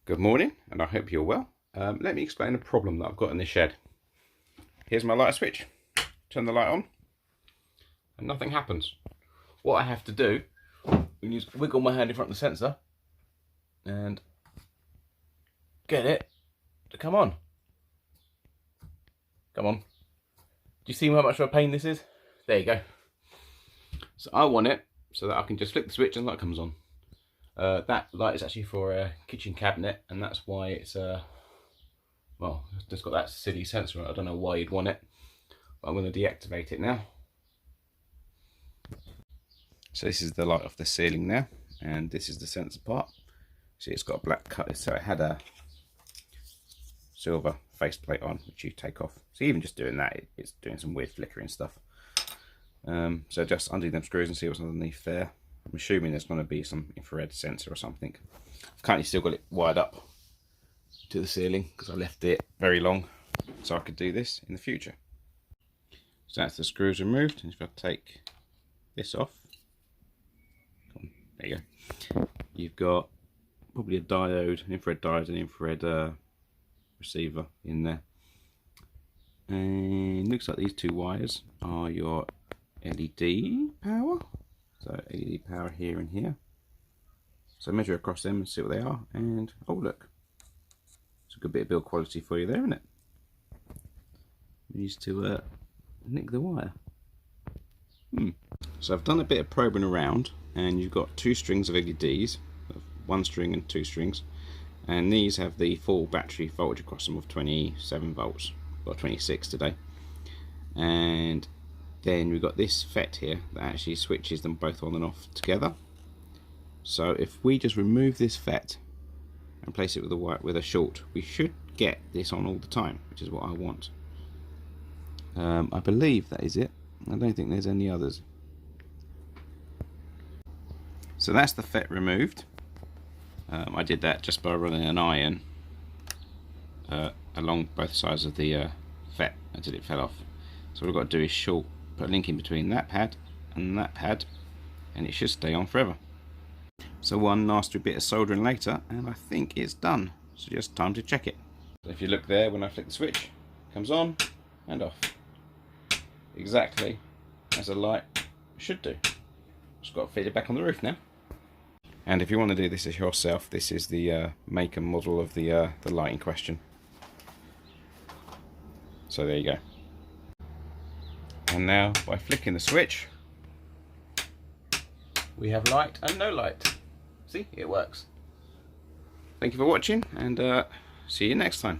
Good morning, and I hope you're well. Let me explain a problem that I've got in this shed. Here's my light switch. Turn the light on, and nothing happens. What I have to do is wiggle my hand in front of the sensor and get it to come on. Come on. Do you see how much of a pain this is? There you go. So I want it so that I can just flick the switch and the light comes on. That light is actually for a kitchen cabinet, and that's why it's well, it's just got that silly sensor on it. I don't know why you'd want it, but I'm going to deactivate it now. So this is the light off the ceiling now, and this is the sensor part. See, it's got a black cut, so it had a silver faceplate on, which you take off. So even just doing that, it's doing some weird flickering stuff. So just undo them screws and see what's underneath there. I'm assuming there's going to be some infrared sensor or something. I've currently still got it wired up to the ceiling because I left it very long so I could do this in the future. So that's the screws removed, and if I take this off, there you go. You've got probably a diode, an infrared diode, and infrared receiver in there. And looks like these two wires are your LED power. So LED power here and here. So measure across them and see what they are. And oh look, it's a good bit of build quality for you there, isn't it? Used to nick the wire. So I've done a bit of probing around, and you've got two strings of LEDs, one string and two strings, and these have the full battery voltage across them of 27 volts, or 26 today. And then we've got this FET here that actually switches them both on and off together. So if we just remove this FET and place it with a short, we should get this on all the time, which is what I want. I believe that is it. I don't think there's any others. So that's the FET removed. I did that just by running an iron along both sides of the FET until it fell off. So what we've got to do is put a link in between that pad, and it should stay on forever. So one nasty bit of soldering later, and I think it's done. So just time to check it. So if you look there, when I flick the switch, it comes on and off. Exactly as a light should do. Just got to fit it back on the roof now. And if you want to do this yourself, this is the make and model of the light in question. So there you go. And now, by flicking the switch, we have light and no light. See, it works. Thank you for watching, and see you next time.